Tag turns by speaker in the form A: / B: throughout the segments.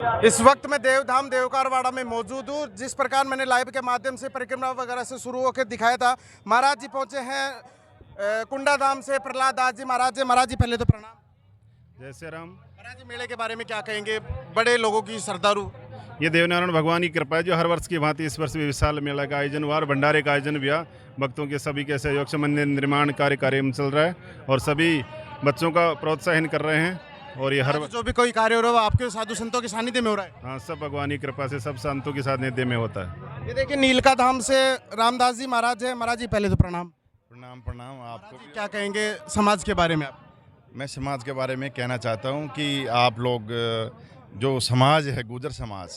A: इस वक्त मैं देवधाम देवकारवाड़ा में मौजूद हूँ। जिस प्रकार मैंने लाइव के माध्यम से परिक्रमा वगैरह से शुरू होकर दिखाया था, महाराज जी पहुँचे हैं कुंडा धाम से प्रहलाद दास जी महाराज। महाराज जी पहले तो प्रणाम।
B: जय श्री राम।
A: महाराज जी मेले के बारे में क्या कहेंगे? बड़े लोगों की श्रद्धालु,
B: ये देवनारायण भगवान की कृपा है जो हर वर्ष की भांति इस वर्ष भी विशाल मेला का आयोजन हुआ और भंडारे का आयोजन हुआ। भक्तों के सभी के सहयोग से मंदिर निर्माण कार्य में चल रहा है और सभी बच्चों का प्रोत्साहन कर रहे हैं। और ये हर
A: जो भी कोई कार्य हो रहा है वो आपके साधु संतों के सानिध्य में हो रहा है।
B: हाँ, सब भगवान की कृपा से सब संतों के सानिध्य में होता है।
A: ये देखिए नीलका धाम से रामदास जी महाराज है। महाराज जी पहले तो प्रणाम।
B: प्रणाम प्रणाम आपको भी।
A: क्या कहेंगे समाज के बारे में आप?
C: मैं समाज के बारे में कहना चाहता हूं कि आप लोग जो समाज है, गुर्जर समाज,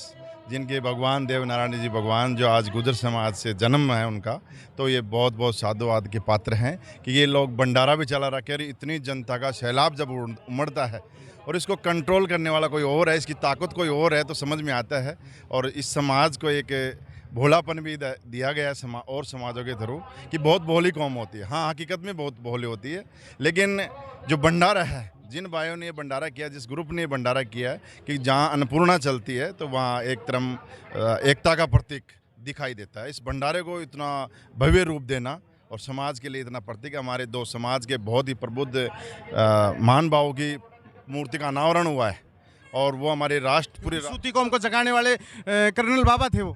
C: जिनके भगवान देवनारायण जी भगवान जो आज गुर्जर समाज से जन्म है उनका, तो ये बहुत बहुत साधुवाद के पात्र हैं कि ये लोग भंडारा भी चला रखे और इतनी जनता का सैलाब जब उमड़ता है और इसको कंट्रोल करने वाला कोई और है, इसकी ताकत कोई और है, तो समझ में आता है। और इस समाज को एक भोलापन भी दिया गया है और समाजों के थ्रू कि बहुत भोली कौम होती है। हाँ, हकीकत में बहुत भोली होती है, लेकिन जो भंडारा है, जिन भाइयों ने ये भंडारा किया, जिस ग्रुप ने ये भंडारा किया है कि जहाँ अन्नपूर्णा चलती है तो वहाँ एक तरफ एकता का प्रतीक दिखाई देता है। इस भंडारे को इतना भव्य रूप देना और समाज के लिए इतना प्रतीक, हमारे दो समाज के बहुत ही प्रबुद्ध महान भावों की मूर्ति का अनावरण हुआ है और वो हमारे राष्ट्र पूरे
A: सूती कौम को जगाने वाले कर्नल बाबा थे। वो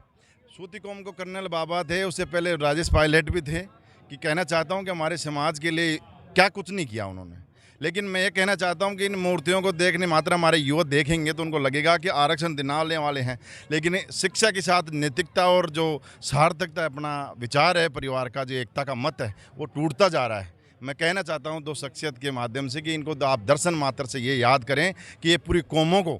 C: सूती कौम को कर्नल बाबा थे, उससे पहले राजेश पायलट भी थे। कि कहना चाहता हूँ कि हमारे समाज के लिए क्या कुछ नहीं किया उन्होंने, लेकिन मैं ये कहना चाहता हूँ कि इन मूर्तियों को देखने मात्र हमारे युवा देखेंगे तो उनको लगेगा कि आरक्षण दिलाने वाले हैं, लेकिन शिक्षा के साथ नैतिकता और जो सार्थकता अपना विचार है परिवार का, जो एकता का मत है, वो टूटता जा रहा है। मैं कहना चाहता हूँ दो शख्सियत के माध्यम से कि इनको आप दर्शन मात्र से ये याद करें कि ये पूरी कौमों को,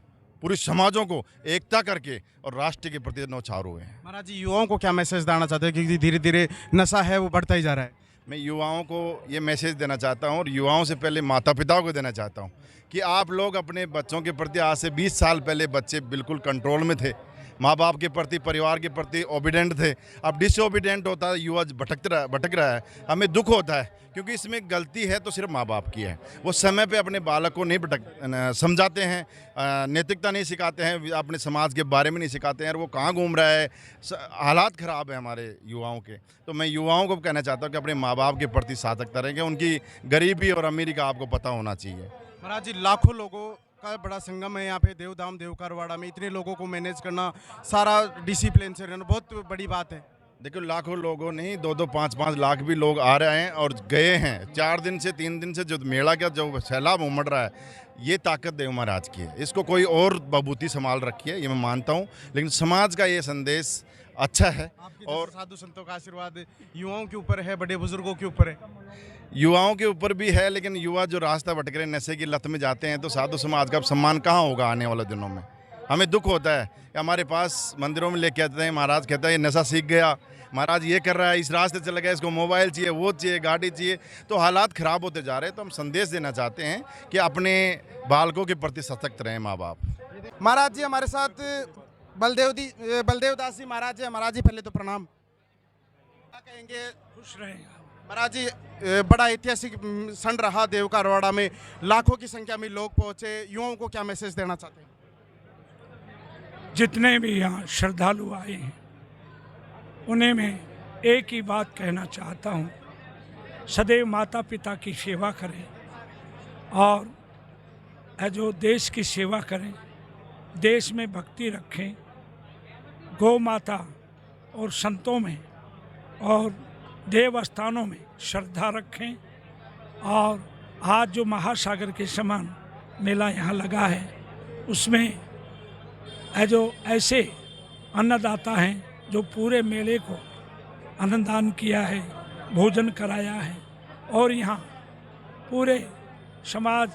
C: पूरी समाजों को एकता करके और राष्ट्र के प्रति नौछावर हुए हैं।
A: महाराज जी युवाओं को क्या मैसेज देना चाहते हैं? क्योंकि धीरे धीरे नशा है वो बढ़ता ही जा रहा है।
C: मैं युवाओं को ये मैसेज देना चाहता हूँ और युवाओं से पहले माता पिताओं को देना चाहता हूँ कि आप लोग अपने बच्चों के प्रति, आज से 20 साल पहले बच्चे बिल्कुल कंट्रोल में थे, माँ बाप के प्रति, परिवार के प्रति ओबीडेंट थे। अब डिसओबीडेंट होता है, युवा भटक रहा है। हमें दुख होता है क्योंकि इसमें गलती है तो सिर्फ माँ बाप की है। वो समय पे अपने बालक को नहीं समझाते हैं, नैतिकता नहीं सिखाते हैं, अपने समाज के बारे में नहीं सिखाते हैं और वो कहाँ घूम रहा है। हालात ख़राब है हमारे युवाओं के। तो मैं युवाओं को कहना चाहता हूँ कि अपने माँ बाप के प्रति सार्थकता रहेंगे, उनकी गरीबी और अमीरी का आपको पता होना चाहिए।
A: महाराज जी लाखों लोगों का बड़ा संगम है यहाँ पे देवधाम देवकारवाड़ा में। इतने लोगों को मैनेज करना, सारा डिसिप्लिन से रहना बहुत बड़ी बात है।
C: देखो, लाखों लोगों नहीं, 2-2, 5-5 लाख भी लोग आ रहे हैं और गए हैं। 4 दिन से 3 दिन से जो मेला का जो सैलाब उमड़ रहा है, ये ताकत देव महाराज की है। इसको कोई और बबूती संभाल रखी है, ये मैं मानता हूँ, लेकिन समाज का ये संदेश अच्छा है। और
A: साधु संतों का आशीर्वाद युवाओं के ऊपर है, बड़े बुजुर्गों के ऊपर है।
C: युवाओं के ऊपर भी है, लेकिन युवा जो रास्ता भटक रहे, नशे की लत में जाते हैं, तो साधु समाज का सम्मान कहाँ होगा आने वाले दिनों में। हमें दुख होता है कि हमारे पास मंदिरों में लेके आते हैं, महाराज कहता है ये नशा सीख गया, महाराज ये कर रहा है, इस रास्ते चला गया, इसको मोबाइल चाहिए, वो चाहिए, गाड़ी चाहिए, तो हालात ख़राब होते जा रहे हैं। तो हम संदेश देना चाहते हैं कि अपने बालकों के प्रति सतर्क रहें माँ बाप।
A: महाराज जी हमारे साथ बलदेव दास जी महाराज है। महाराज जी पहले तो प्रणाम। क्या कहेंगे?
D: खुश रहेगा
A: महाराज जी बड़ा ऐतिहासिक क्षण रहा देवकारवाड़ा में, लाखों की संख्या में लोग पहुंचे। युवाओं को क्या मैसेज देना चाहते हैं?
D: जितने भी यहाँ श्रद्धालु आए हैं उन्हें मैं एक ही बात कहना चाहता हूँ, सदैव माता पिता की सेवा करें और जो देश की सेवा करें, देश में भक्ति रखें, गौ माता और संतों में और देव स्थानों में श्रद्धा रखें। और आज जो महासागर के समान मेला यहाँ लगा है, उसमें जो ऐसे अन्नदाता हैं जो पूरे मेले को अन्नदान किया है, भोजन कराया है, और यहाँ पूरे समाज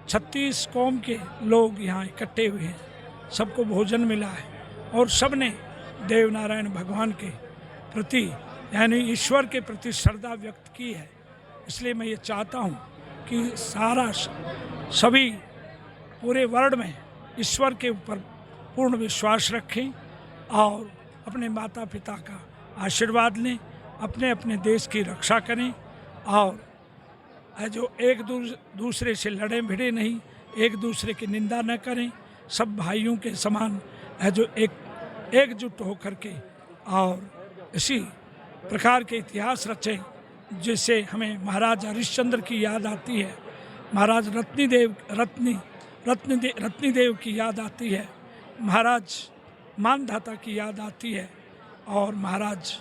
D: 36 कौम के लोग यहाँ इकट्ठे हुए हैं, सबको भोजन मिला है और सबने देवनारायण भगवान के प्रति यानी ईश्वर के प्रति श्रद्धा व्यक्त की है। इसलिए मैं ये चाहता हूँ कि सभी पूरे वर्ल्ड में ईश्वर के ऊपर पूर्ण विश्वास रखें और अपने माता पिता का आशीर्वाद लें, अपने अपने देश की रक्षा करें और जो एक दूसरे से लड़े भिड़े नहीं, एक दूसरे की निंदा न करें, सब भाइयों के समान है जो एकजुट होकर के और इसी प्रकार के इतिहास रचे, जिससे हमें महाराज हरिश्चंद्र की याद आती है, महाराज रत्नीदेव की याद आती है, महाराज मानधाता की याद आती है और महाराज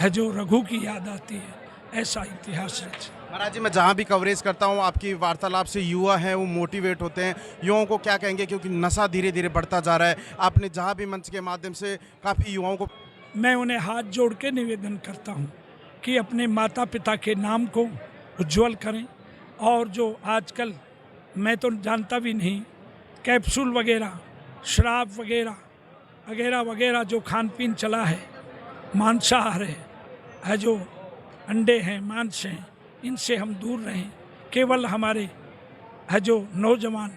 D: है जो रघु की याद आती है। ऐसा इतिहास रचे।
A: महाराज जी, मैं जहाँ भी कवरेज करता हूँ आपकी वार्तालाप से युवा हैं वो मोटिवेट होते हैं। युवाओं को क्या कहेंगे, क्योंकि नशा धीरे धीरे बढ़ता जा रहा है। आपने जहाँ भी मंच के माध्यम से काफ़ी युवाओं को,
D: मैं उन्हें हाथ जोड़ के निवेदन करता हूँ कि अपने माता पिता के नाम को उज्जवल करें, और जो आजकल मैं तो जानता भी नहीं, कैप्सूल वगैरह, शराब वगैरह वगैरह वगैरह जो खान पीन चला है, मांसाहार है जो अंडे हैं, मांस हैं, इनसे हम दूर रहें। केवल हमारे है जो नौजवान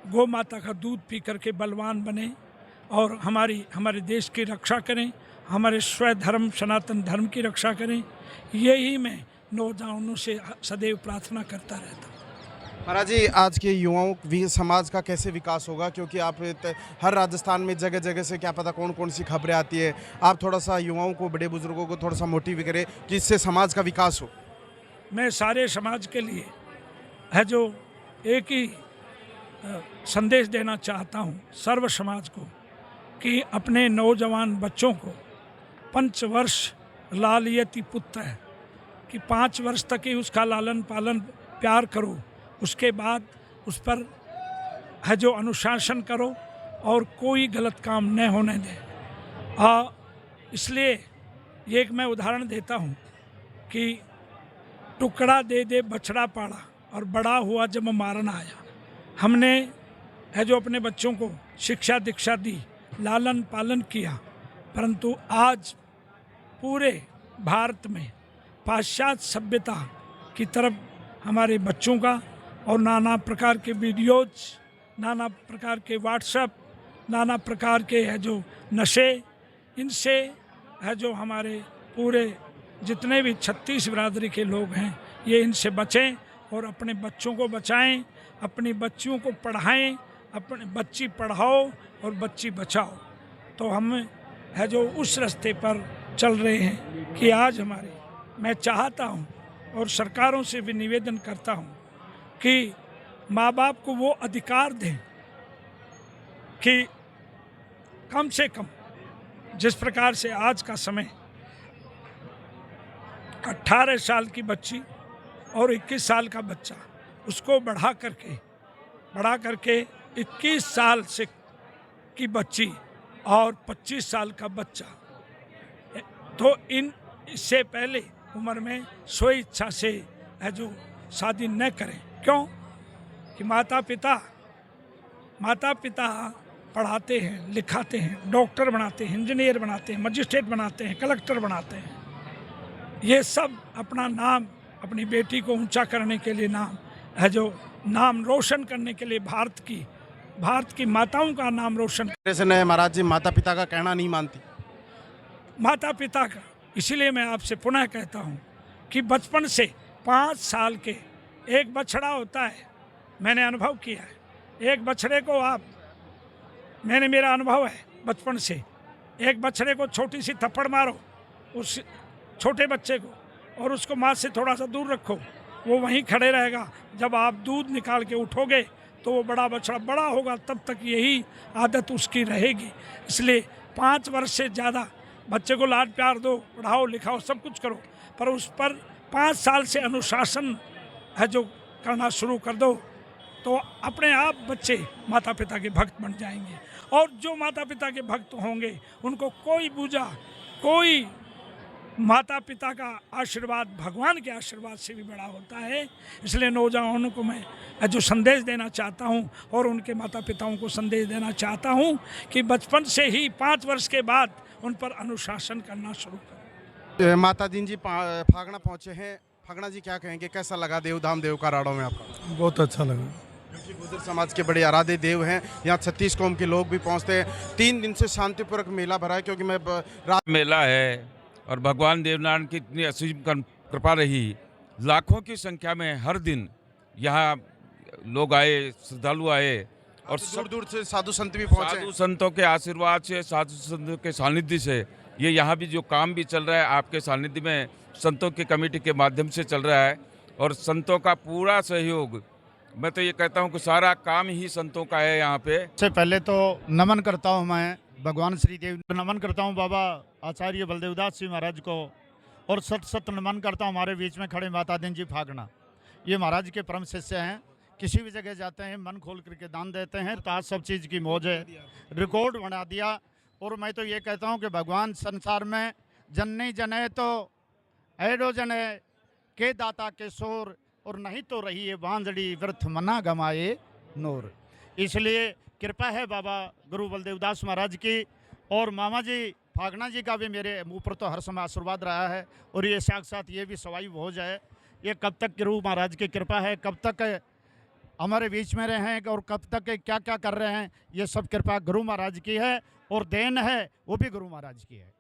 D: गौ माता का दूध पी करके बलवान बने और हमारे देश की रक्षा करें, हमारे स्वधर्म सनातन धर्म की रक्षा करें। यही मैं नौजवानों से सदैव प्रार्थना करता रहता हूँ।
A: महाराज जी, आज के युवाओं भी समाज का कैसे विकास होगा, क्योंकि आप हर राजस्थान में जगह जगह से क्या पता कौन कौन सी खबरें आती है। आप थोड़ा सा युवाओं को, बड़े बुजुर्गों को थोड़ा सा मोटिवेट करें जिससे समाज का विकास हो।
D: मैं सारे समाज के लिए है जो एक ही संदेश देना चाहता हूँ, सर्व समाज को, कि अपने नौजवान बच्चों को पंचवर्ष लालयति पुत्र है कि 5 वर्ष तक ही उसका लालन पालन प्यार करो, उसके बाद उस पर है जो अनुशासन करो और कोई गलत काम न होने दें। इसलिए एक मैं उदाहरण देता हूँ कि टुकड़ा दे दे बछड़ा पाड़ा और बड़ा हुआ जब मारना आया। हमने है जो अपने बच्चों को शिक्षा दीक्षा दी, लालन पालन किया, परंतु आज पूरे भारत में पाश्चात्य सभ्यता की तरफ हमारे बच्चों का, और नाना प्रकार के वीडियोज, नाना प्रकार के व्हाट्सएप, नाना प्रकार के है जो नशे, इनसे है जो हमारे पूरे जितने भी 36 बिरादरी के लोग हैं, ये इनसे बचें और अपने बच्चों को बचाएं, अपनी बच्चियों को पढ़ाएं, अपने बच्ची पढ़ाओ और बच्ची बचाओ। तो हम है जो उस रास्ते पर चल रहे हैं कि आज मैं चाहता हूँ और सरकारों से भी निवेदन करता हूँ कि माँ बाप को वो अधिकार दें कि कम से कम जिस प्रकार से आज का समय 18 साल की बच्ची और 21 साल का बच्चा, उसको बढ़ा करके 21 साल से की बच्ची और 25 साल का बच्चा, तो इससे पहले उम्र में स्व इच्छा से है जो शादी न करें। क्यों? कि माता पिता पढ़ाते हैं, लिखाते हैं, डॉक्टर बनाते हैं, इंजीनियर बनाते हैं, मजिस्ट्रेट बनाते हैं, कलेक्टर बनाते हैं। ये सब अपना नाम, अपनी बेटी को ऊंचा करने के लिए, नाम रोशन करने के लिए, भारत की माताओं का नाम रोशन।
A: जैसे नए महाराज जी माता पिता का कहना नहीं मानती,
D: माता पिता का, इसीलिए मैं आपसे पुनः कहता हूँ कि बचपन से 5 साल के एक बछड़ा होता है, मैंने अनुभव किया है। एक बछड़े को मेरा अनुभव है बचपन से, एक बछड़े को छोटी सी थप्पड़ मारो उस छोटे बच्चे को और उसको माँ से थोड़ा सा दूर रखो, वो वहीं खड़े रहेगा। जब आप दूध निकाल के उठोगे तो वो बड़ा बछड़ा बड़ा होगा, तब तक यही आदत उसकी रहेगी। इसलिए 5 वर्ष से ज़्यादा बच्चे को लाड प्यार दो, पढ़ाओ लिखाओ, सब कुछ करो, पर उस पर 5 साल से अनुशासन है जो करना शुरू कर दो, तो अपने आप बच्चे माता पिता के भक्त बन जाएंगे। और जो माता पिता के भक्त होंगे उनको कोई माता पिता का आशीर्वाद भगवान के आशीर्वाद से भी बड़ा होता है। इसलिए नौजवानों को मैं जो संदेश देना चाहता हूं और उनके माता पिताओं को संदेश देना चाहता हूं कि बचपन से ही 5 वर्ष के बाद उन पर अनुशासन करना शुरू करें।
A: माता दीन जी फागड़ा पहुँचे हैं। फागड़ा जी, क्या कहेंगे, कैसा लगा देवधाम देवका राड़ों में आपका?
E: बहुत अच्छा लगा,
A: क्योंकि गुर्जर समाज के बड़े आराध्य देव हैं, यहाँ 36 कौम के लोग भी पहुँचते हैं। 3 दिन से शांतिपूर्वक मेला भरा है, क्योंकि मैं
F: मेला है और भगवान देवनारायण की इतनी असीम कृपा रही। लाखों की संख्या में हर दिन यहाँ लोग आए, श्रद्धालु आए और
A: दूर दूर से साधु संत भी पहुंचे
F: साधु संतों के आशीर्वाद से, साधु संतों के सानिध्य से ये यहाँ भी जो काम भी चल रहा है आपके सानिध्य में संतों की कमेटी के माध्यम से चल रहा है और संतों का पूरा सहयोग। मैं तो ये कहता हूँ कि सारा काम ही संतों का है यहाँ पे।
E: सबसे पहले तो नमन करता हूँ मैं भगवान श्री देव, नमन करता हूँ बाबा आचार्य बलदेवदास जी महाराज को, और सत सत नमन करता हूँ हमारे बीच में खड़े माता दिन जी फागना। ये महाराज के परम शिष्य हैं, किसी भी जगह जाते हैं मन खोल करके दान देते हैं। तो आज सब चीज़ की मौज है, रिकॉर्ड बना दिया। और मैं तो ये कहता हूँ कि भगवान संसार में जन नहीं जने तो ऐडो जने के दाता के शोर, और नहीं तो रही है बांझड़ी व्यर्थ मना गमाए नूर। इसलिए कृपा है बाबा गुरु बलदेवदास महाराज की, और मामा जी फागना जी का भी मेरे ऊपर तो हर समय आशीर्वाद रहा है। और ये साक्षात ये भी सवाई भोज है। ये कब तक गुरु महाराज की कृपा है, कब तक हमारे बीच में रहे हैं और कब तक क्या क्या कर रहे हैं, ये सब कृपा गुरु महाराज की है, और देन है वो भी गुरु महाराज की है।